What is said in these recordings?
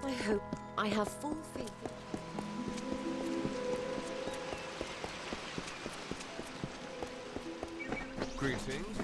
I hope I have full faith. Greetings.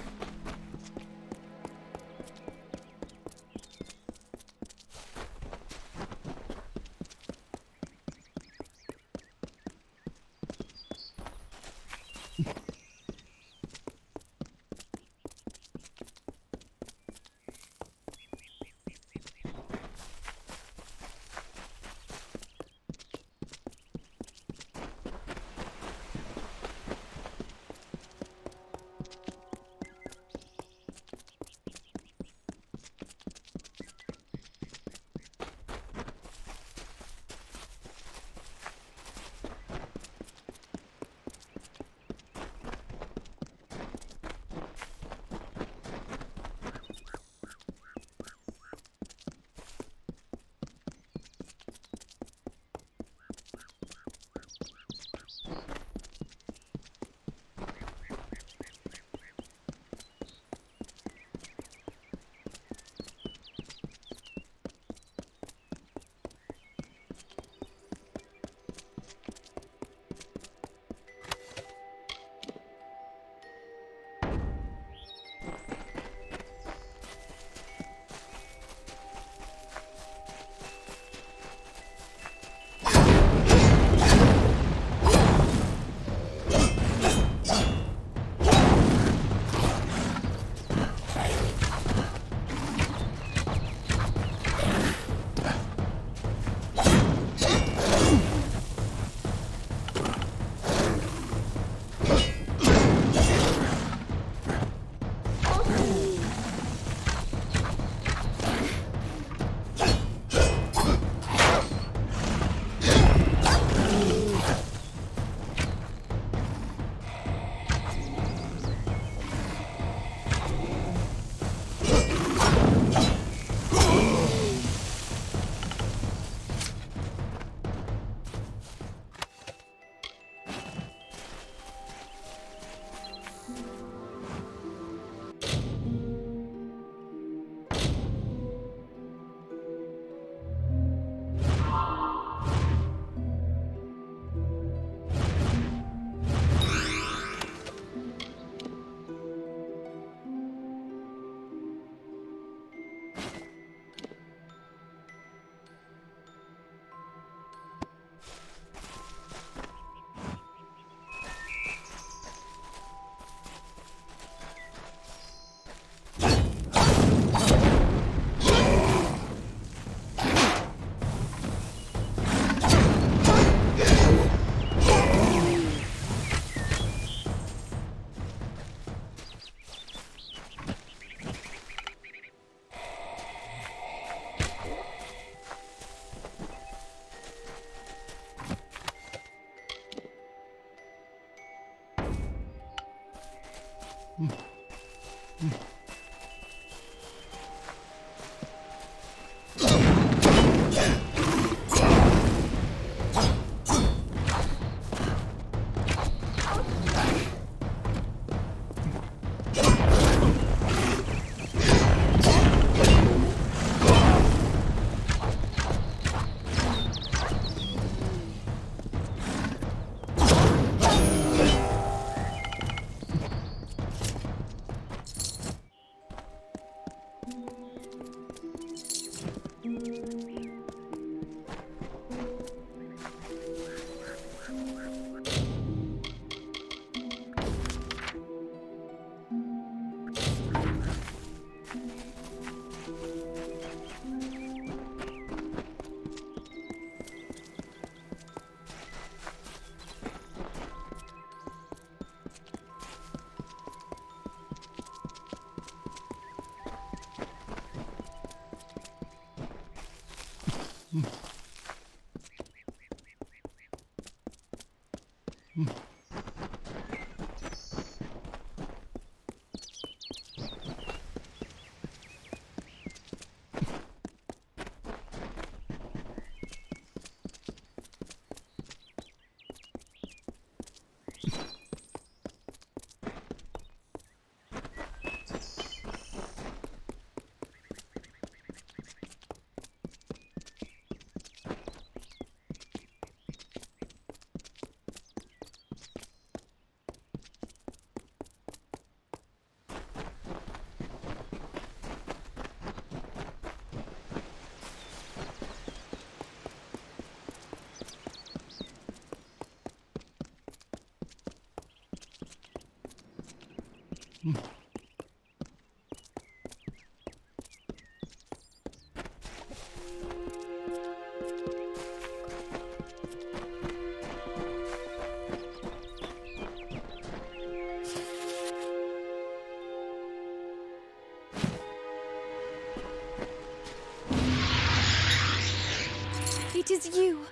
It is you!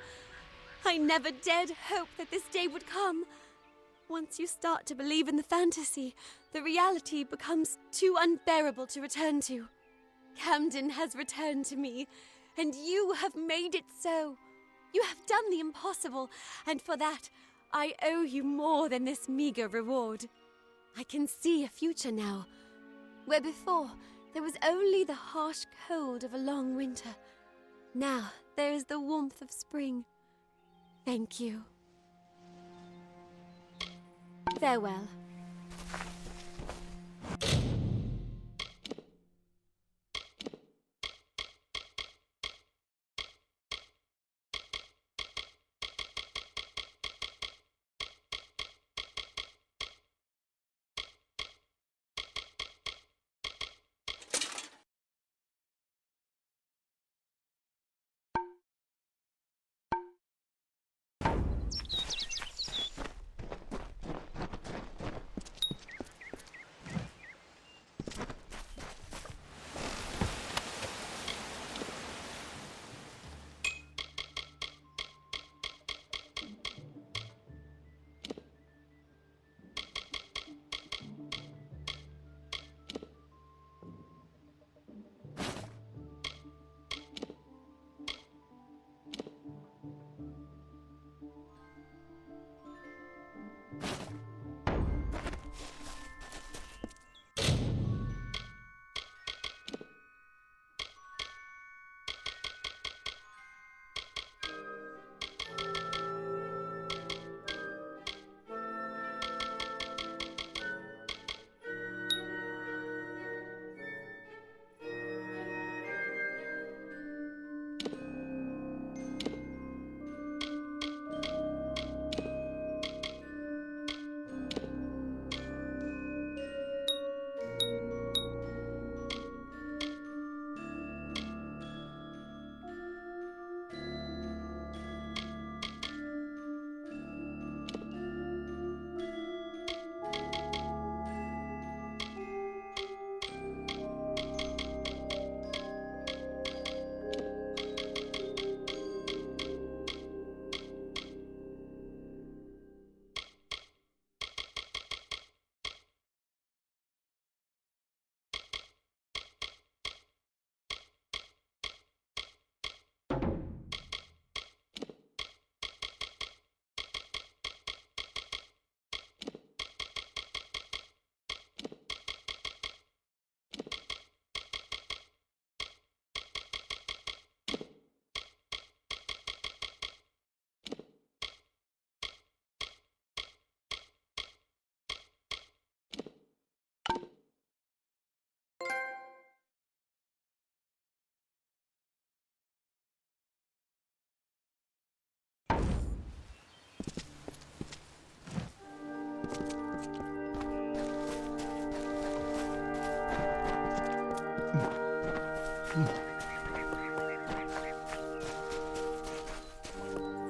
I never dared hope that this day would come. Once you start to believe in the fantasy, the reality becomes too unbearable to return to. Camden has returned to me, and you have made it so. You have done the impossible, and for that, I owe you more than this meager reward. I can see a future now, where before there was only the harsh cold of a long winter. Now there is the warmth of spring. Thank you. Farewell.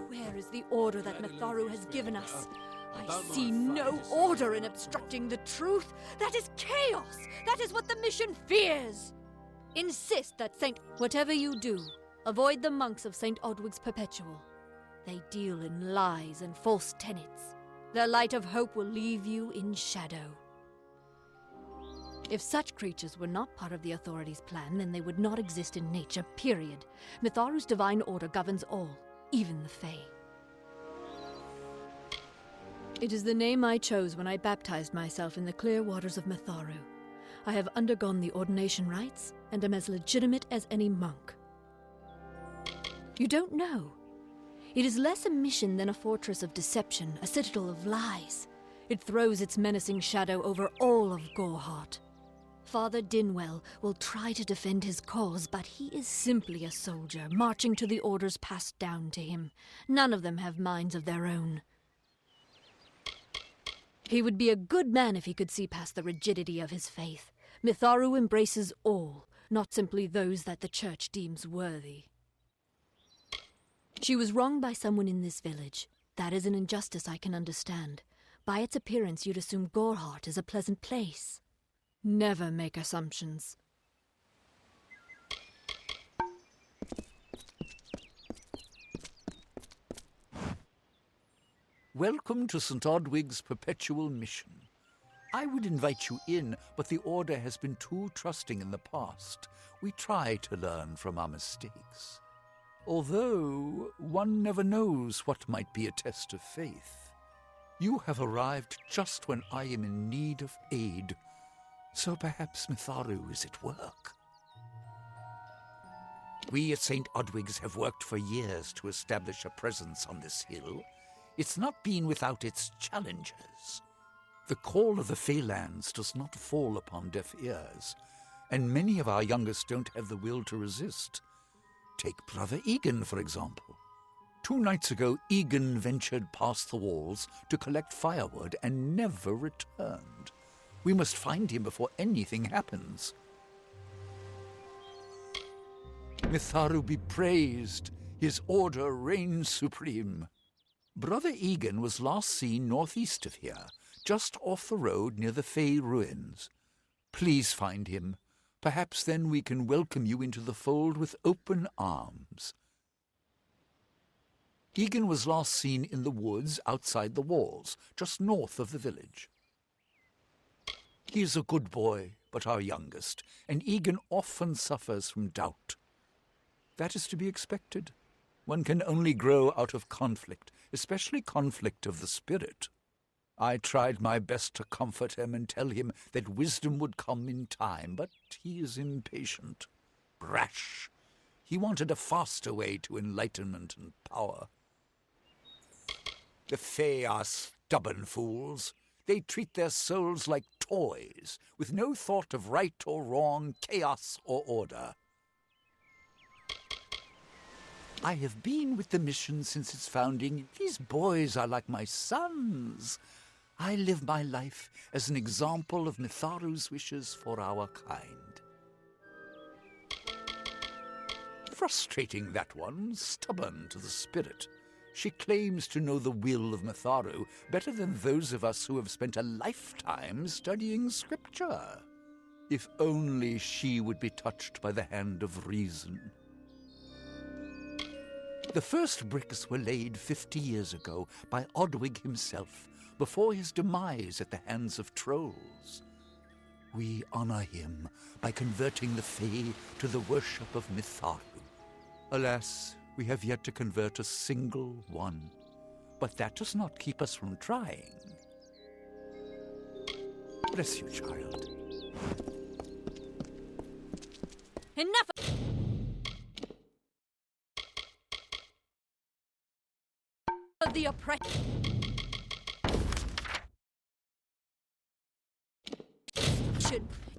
Where is the order that Mitharu has given us? I see no order in obstructing the truth. That is chaos. That is what the mission fears. Insist that Whatever you do, avoid the monks of St. Odwig's Perpetual. They deal in lies and false tenets. Their light of hope will leave you in shadow. If such creatures were not part of the authorities' plan, then they would not exist in nature, period. Mitharu's divine order governs all, even the Fae. It is the name I chose when I baptized myself in the clear waters of Mitharu. I have undergone the ordination rites, and am as legitimate as any monk. You don't know. It is less a mission than a fortress of deception, a citadel of lies. It throws its menacing shadow over all of Gorehart. Father Dinwell will try to defend his cause, but he is simply a soldier, marching to the orders passed down to him. None of them have minds of their own. He would be a good man if he could see past the rigidity of his faith. Mitharu embraces all, not simply those that the church deems worthy. She was wronged by someone in this village. That is an injustice I can understand. By its appearance, you'd assume Gorehart is a pleasant place. Never make assumptions. Welcome to St. Odwig's Perpetual Mission. I would invite you in, but the Order has been too trusting in the past. We try to learn from our mistakes. Although, one never knows what might be a test of faith. You have arrived just when I am in need of aid, so perhaps Mitharu is at work. We at St. Odwig's have worked for years to establish a presence on this hill. It's not been without its challenges. The call of the Feylands does not fall upon deaf ears, and many of our youngest don't have the will to resist. Take Brother Egan, for example. 2 nights ago, Egan ventured past the walls to collect firewood and never returned. We must find him before anything happens. Mitharu be praised. His order reigns supreme. Brother Egan was last seen northeast of here, just off the road near the Fey ruins. Please find him. Perhaps then we can welcome you into the fold with open arms. Egan was last seen in the woods outside the walls, just north of the village. He is a good boy, but our youngest, and Egan often suffers from doubt. That is to be expected. One can only grow out of conflict, especially conflict of the spirit. I tried my best to comfort him and tell him that wisdom would come in time, but he is impatient, brash. He wanted a faster way to enlightenment and power. The Fae are stubborn fools. They treat their souls like toys, with no thought of right or wrong, chaos or order. I have been with the mission since its founding. These boys are like my sons. I live my life as an example of Mitharu's wishes for our kind. Frustrating, that one, stubborn to the spirit. She claims to know the will of Mitharu better than those of us who have spent a lifetime studying scripture. If only she would be touched by the hand of reason. The first bricks were laid 50 years ago by Odwig himself, before his demise at the hands of trolls. We honor him by converting the Fae to the worship of Mitharu. Alas, we have yet to convert a single one. But that does not keep us from trying. Bless you, child. Enough! Of the oppressed.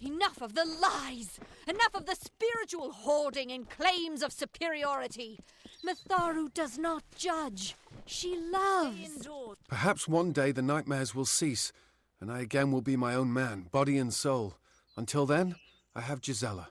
Enough of the lies! Enough of the spiritual hoarding and claims of superiority! Mitharu does not judge. She loves. Stay indoors. Perhaps one day the nightmares will cease, and I again will be my own man, body and soul. Until then, I have Gisela.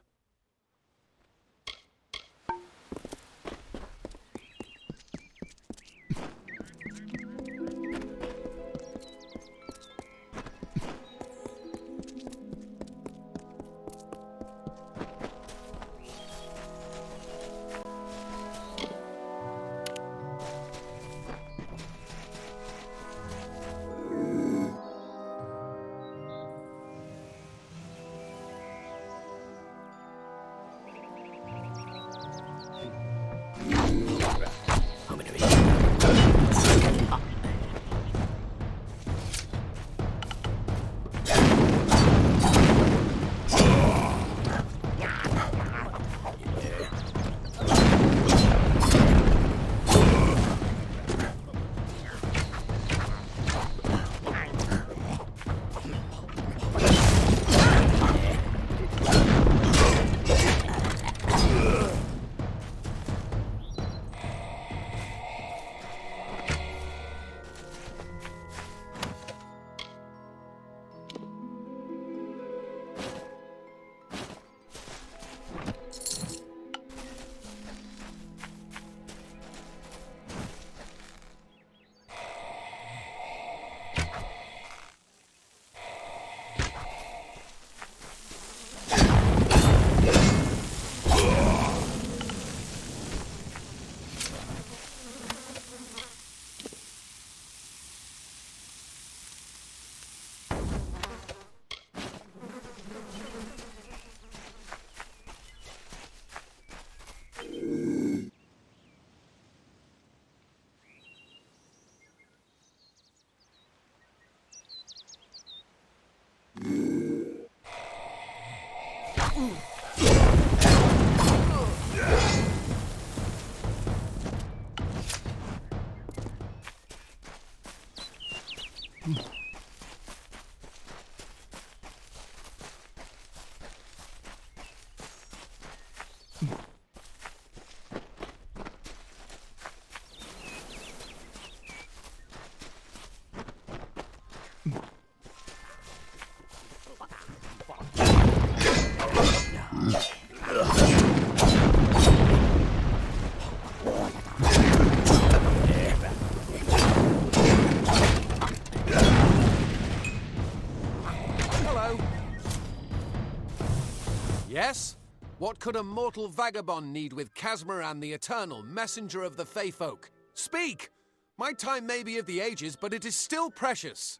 Yes? What could a mortal vagabond need with Casmaran the Eternal, messenger of the Fey folk? Speak! My time may be of the ages, but it is still precious.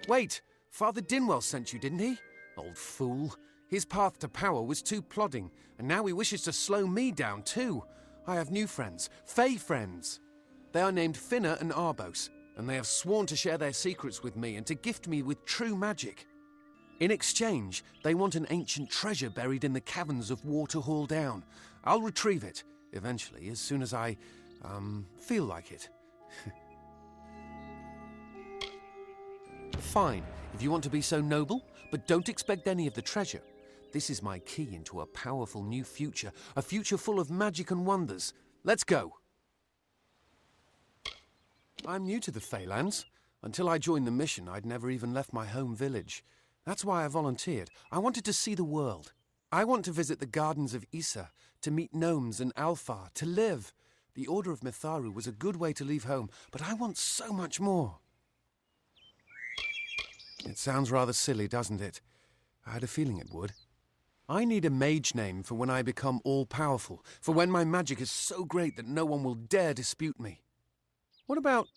Wait, Father Dinwell sent you, didn't he? Old fool. His path to power was too plodding, and now he wishes to slow me down too. I have new friends, Fey friends. They are named Finna and Arbos, and they have sworn to share their secrets with me and to gift me with true magic. In exchange, they want an ancient treasure buried in the caverns of Waterhall Down. I'll retrieve it, eventually, as soon as I, feel like it. Fine, if you want to be so noble, but don't expect any of the treasure. This is my key into a powerful new future, a future full of magic and wonders. Let's go. I'm new to the Feylands. Until I joined the mission, I'd never even left my home village. That's why I volunteered. I wanted to see the world. I want to visit the gardens of Issa, to meet gnomes and Alfar, to live. The Order of Mitharu was a good way to leave home, but I want so much more. It sounds rather silly, doesn't it? I had a feeling it would. I need a mage name for when I become all-powerful, for when my magic is so great that no one will dare dispute me. What about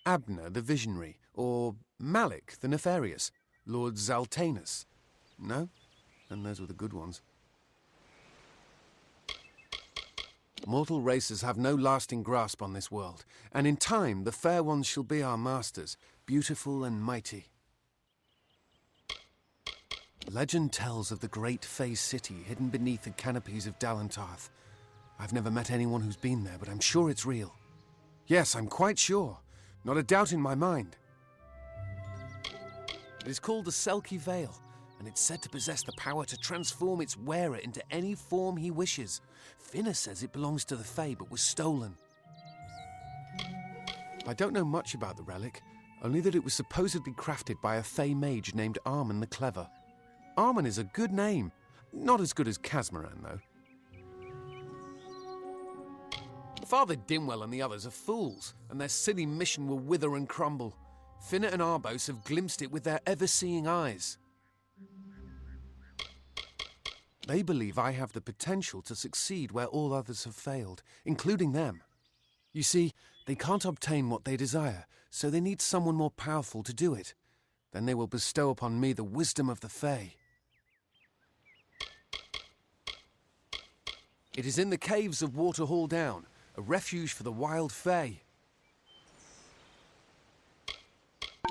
Abner the Visionary, or Malik the Nefarious? Lord Zaltanus? No? Then those were the good ones. Mortal races have no lasting grasp on this world, and in time the fair ones shall be our masters, beautiful and mighty. Legend tells of the great Fey city hidden beneath the canopies of Dalantarth. I've never met anyone who's been there, but I'm sure it's real. Yes, I'm quite sure. Not a doubt in my mind. It is called the Selkie Vale, and it's said to possess the power to transform its wearer into any form he wishes. Finna says it belongs to the Fae, but was stolen. I don't know much about the relic, only that it was supposedly crafted by a Fey mage named Armen the Clever. Armen is a good name. Not as good as Casmaran, though. Father Dinwell and the others are fools, and their silly mission will wither and crumble. Finnet and Arbos have glimpsed it with their ever-seeing eyes. They believe I have the potential to succeed where all others have failed, including them. You see, they can't obtain what they desire, so they need someone more powerful to do it. Then they will bestow upon me the wisdom of the Fae. It is in the caves of Waterhall Down, a refuge for the wild Fae.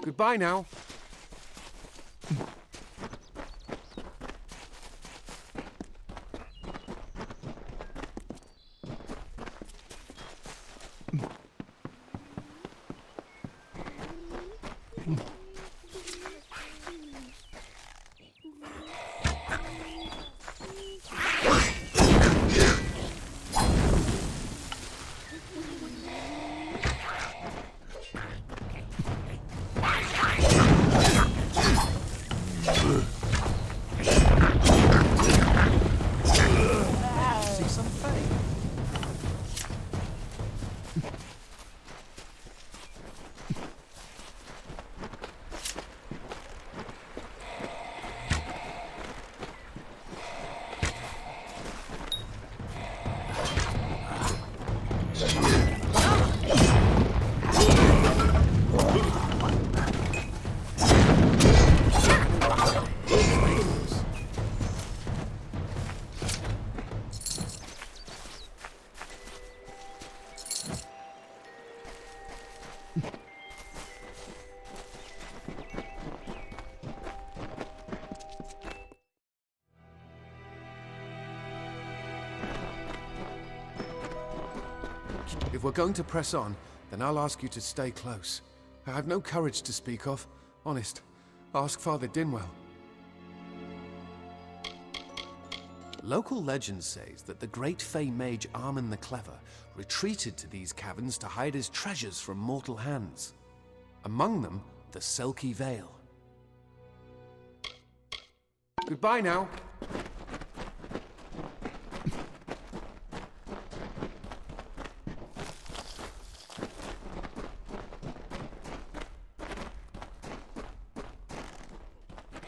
Goodbye now. If we're going to press on, then I'll ask you to stay close. I have no courage to speak of. Honest. Ask Father Dinwell. Local legend says that the great Fey mage Armen the Clever retreated to these caverns to hide his treasures from mortal hands. Among them, the Selkie Veil. Goodbye now.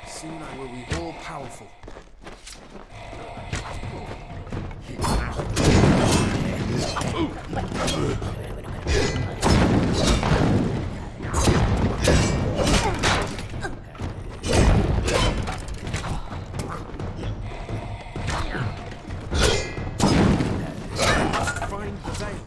Soon I will be all-powerful. Find the veil.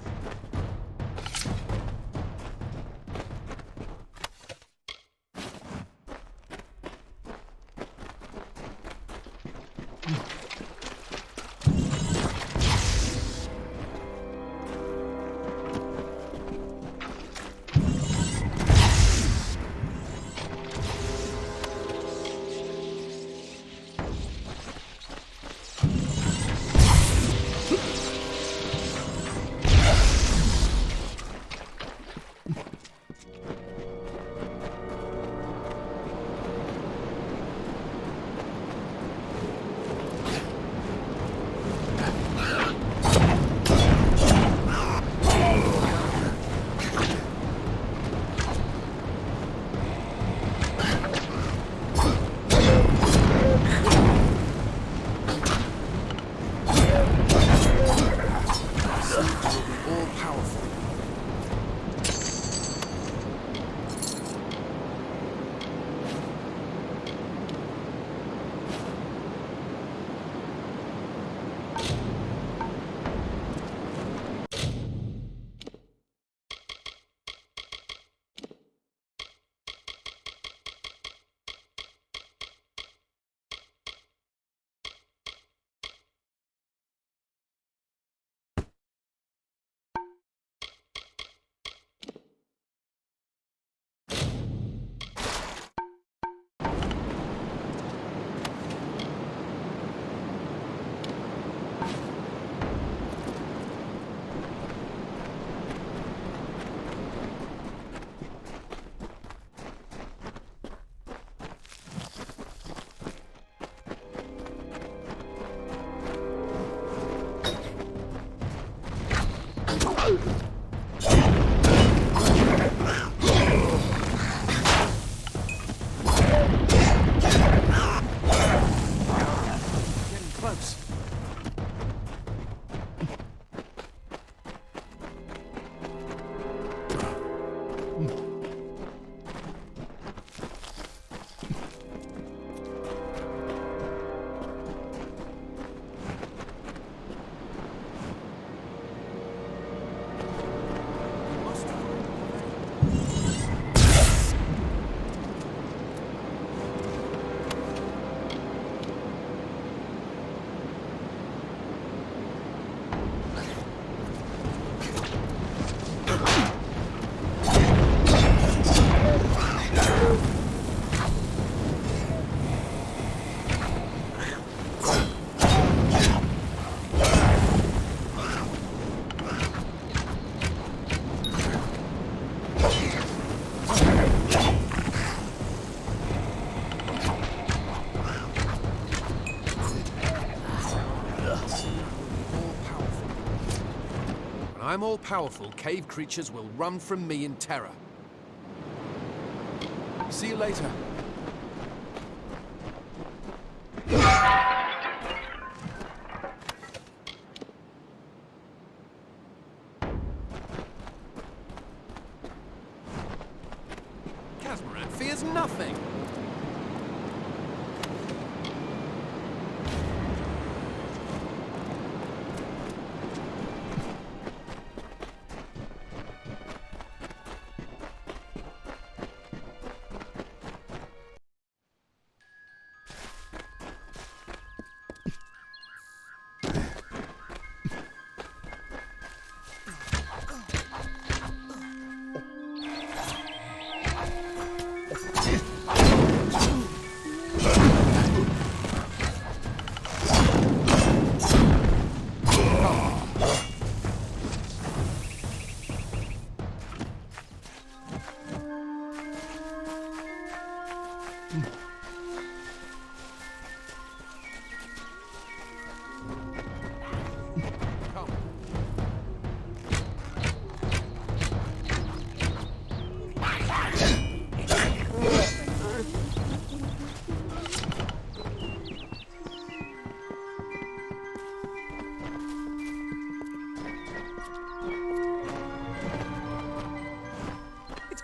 I'm all-powerful, cave creatures will run from me in terror. See you later. Casmaran fears nothing.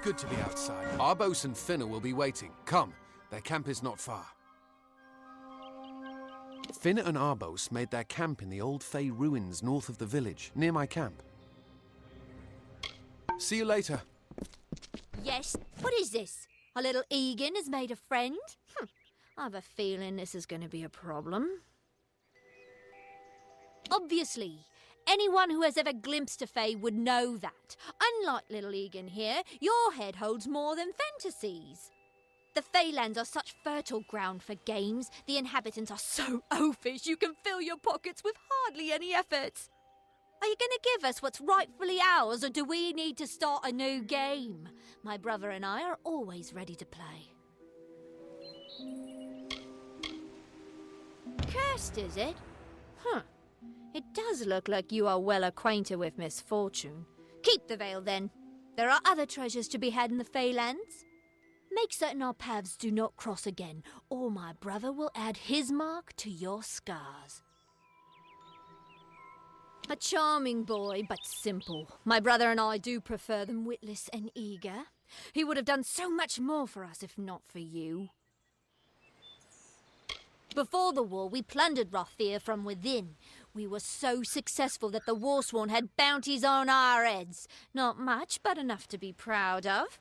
Good to be outside. Arbos and Finna will be waiting. Come, their camp is not far. Finna and Arbos made their camp in the old Fey ruins north of the village, near my camp. See you later. Yes, what is this? Our little Egan has made a friend? I have a feeling this is going to be a problem. Obviously. Anyone who has ever glimpsed a Fae would know that. Unlike little Egan here, your head holds more than fantasies. The Feylands are such fertile ground for games. The inhabitants are so oafish you can fill your pockets with hardly any effort. Are you going to give us what's rightfully ours, or do we need to start a new game? My brother and I are always ready to play. Cursed, is it? It does look like you are well acquainted with misfortune. Keep the veil, then. There are other treasures to be had in the Feylands. Make certain our paths do not cross again, or my brother will add his mark to your scars. A charming boy, but simple. My brother and I do prefer them witless and eager. He would have done so much more for us if not for you. Before the war, we plundered Rothir from within. We were so successful that the Warsworn had bounties on our heads. Not much, but enough to be proud of.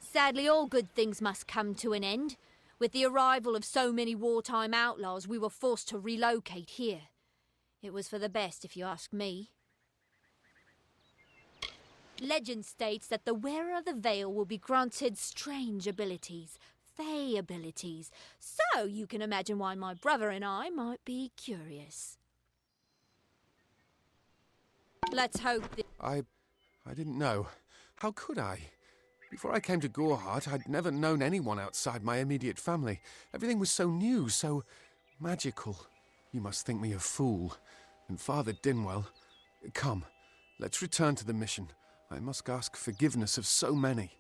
Sadly, all good things must come to an end. With the arrival of so many wartime outlaws, we were forced to relocate here. It was for the best, if you ask me. Legend states that the wearer of the veil will be granted strange abilities, Fey abilities. So you can imagine why my brother and I might be curious. Let's hope that... I didn't know. How could I? Before I came to Gorehart, I'd never known anyone outside my immediate family. Everything was so new, so magical. You must think me a fool. And Father Dinwell... Come, let's return to the mission. I must ask forgiveness of so many.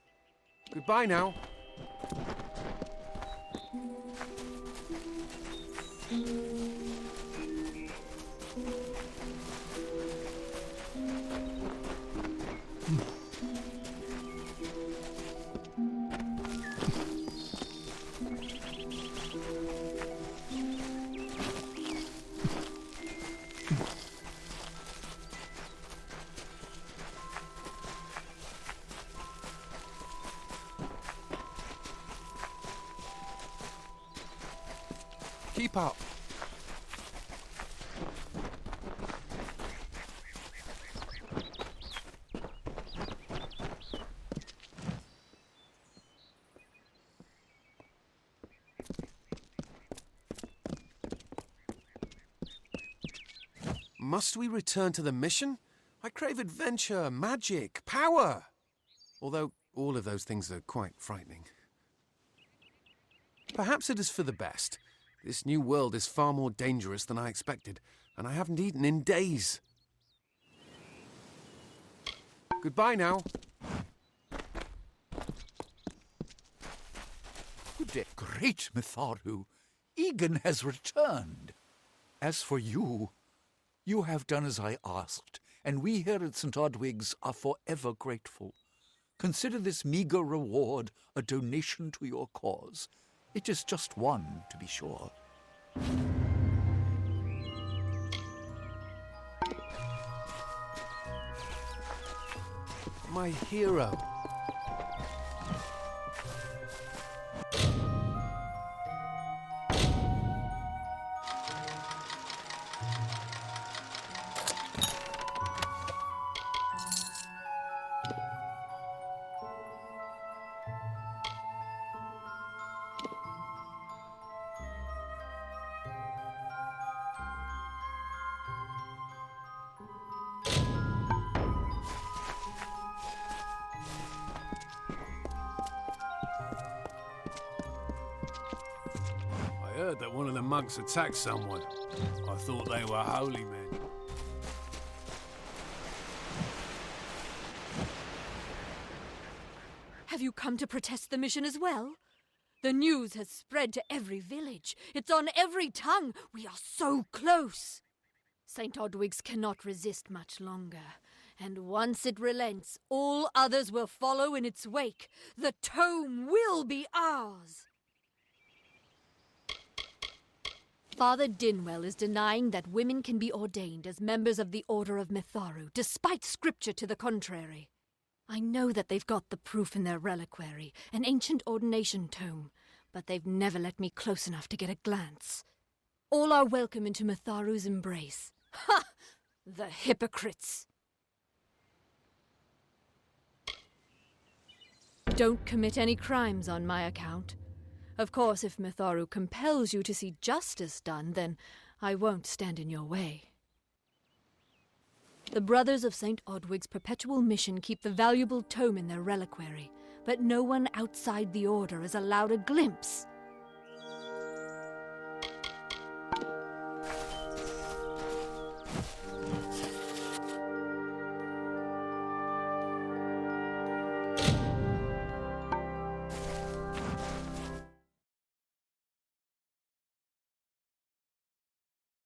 Goodbye now. Keep up. Must we return to the mission? I crave adventure, magic, power. Although all of those things are quite frightening. Perhaps it is for the best. This new world is far more dangerous than I expected, and I haven't eaten in days. Goodbye now. Good day. Great Mitharu! Egan has returned. As for you, you have done as I asked, and we here at St. Odwig's are forever grateful. Consider this meager reward a donation to your cause. It is just one, to be sure. My hero. I heard that one of the monks attacked someone. I thought they were holy men. Have you come to protest the mission as well? The news has spread to every village. It's on every tongue. We are so close. St. Odwig's cannot resist much longer. And once it relents, all others will follow in its wake. The tome will be ours. Father Dinwell is denying that women can be ordained as members of the Order of Mitharu, despite scripture to the contrary. I know that they've got the proof in their reliquary, an ancient ordination tome, but they've never let me close enough to get a glance. All are welcome into Mitharu's embrace. Ha! The hypocrites! Don't commit any crimes on my account. Of course, if Mitharu compels you to see justice done, then I won't stand in your way. The Brothers of St. Odwig's perpetual mission keep the valuable tome in their reliquary, but no one outside the Order is allowed a glimpse.